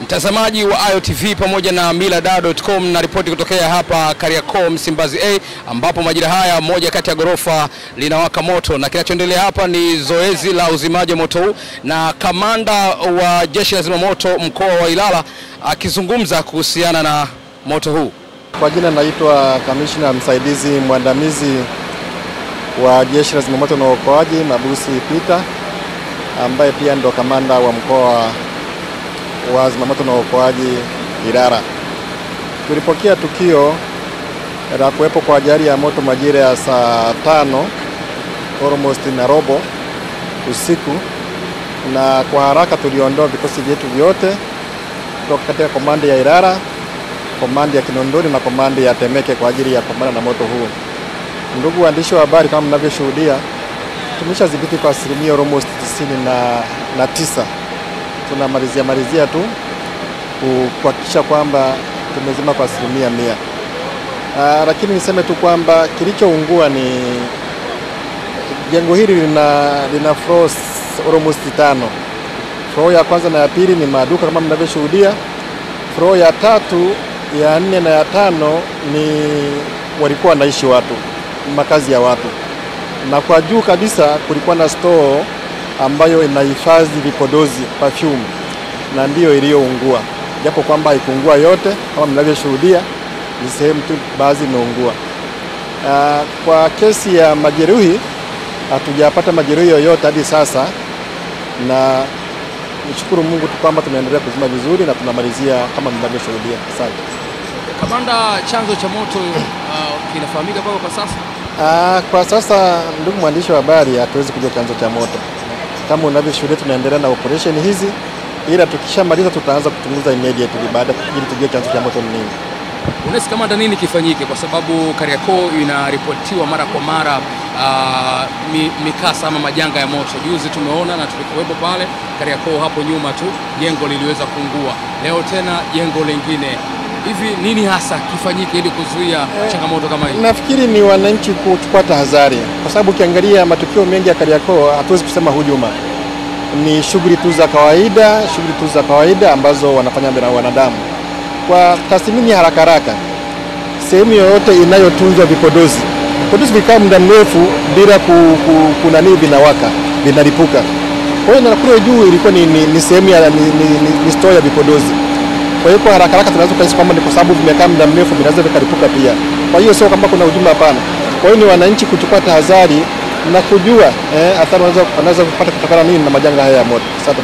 Mtazamaji wa AyoTV pamoja na millardayo.com na ripoti kutokea hapa Kariakoo Msimbazi A, ambapo majira haya moja kati ya gorofa linawaka moto, na kinachoendelea hapa ni zoezi la uzimaji moto huu, na kamanda wa jeshi la zimamoto mkoa wa Ilala akizungumza kuhusiana na moto huu. Kwa jina naitwa kamishna msaidizi mwandamizi wa jeshi la zimamoto na uokoaji Mabusi Peter, ambaye pia ndo kamanda wa mkoa wa zimamoto na uokoaji Ilala. Tulipokea tukio la kuwepo kwa ajali ya moto majira ya saa 5 almost na robo usiku, na kwa haraka tuliondoa vikosi vyetu vyote kutoka katika komandi ya Ilala, komandi ya Kinondoni na komandi ya Temeke kwa ajili ya kupambana na moto huu. Ndugu waandishi wa habari, kama mnavyoshuhudia, tumeshadhibiti kwa asilimia almost 99. Tunamalizia tu kuhakikisha kwamba tumezima kwa asilimia 100. Lakini niseme tu kwamba kilichoungua ni jengo hili lina floors almost 5. Floor ya kwanza na ya pili ni maduka kama mnavyoshuhudia. Floor ya 3, ya 4 na ya 5 ni walikuwa wanaishi watu, makazi ya watu. Na kwa juu kabisa kulikuwa na store ambayo inahifadhi vipodozi perfume, na ndiyo iliyoungua, japo kwamba haikuungua yote kama mnavyoshuhudia, ni sehemu tu baadhi imeungua. Kwa kesi ya majeruhi hatujapata majeruhi yoyote hadi sasa, na nishukuru Mungu tu kwamba tunaendelea kuzima vizuri na tunamalizia kama mnavyoshuhudia. Asante. Kamanda, chanzo cha moto kinafahamika kwa sasa? Kwa sasa ndugu mwandishi wa habari, hatuwezi kujua chanzo cha moto. Kama unavyoshuhudia tunaendelea na operation hizi, ila tukishamaliza tutaanza kuchunguza immediately baada ili tujue chanzo cha moto ni nini. Unaweza kamanda, nini kifanyike, kwa sababu Kariakoo inaripotiwa mara kwa mara mikasa ama majanga ya moto? Juzi tumeona na tulikuwepo pale Kariakoo hapo nyuma tu, jengo liliweza kuungua, leo tena jengo lingine. Hivi nini hasa kifanyike ili kuzuia changamoto kama hii? Nafikiri ni wananchi kuchukua tahadhari, kwa sababu ukiangalia matukio mengi ya Kariakoo hatuwezi kusema hujuma, ni shughuli tu za kawaida ambazo wanafanya na wanadamu. Kwa tathmini haraka, sehemu yoyote inayotunzwa vipodozi vikaa muda mrefu bila kunani, vinawaka, vinalipuka. Kwa hiyo na kule juu ilikuwa ni sehemu ya ni store ya vipodozi. Kwa hiyo kwa haraka tunaweza kuhisi kwamba ni kwa sababu vimekaa muda mrefu vinaweza vikalipuka pia. Kwa hiyo sio kwamba kuna hujuma, hapana. Kwa hiyo ni wananchi kuchukua tahadhari na kujua athari wanaweza kupata kutokana nini na majanga haya ya moto. Asante.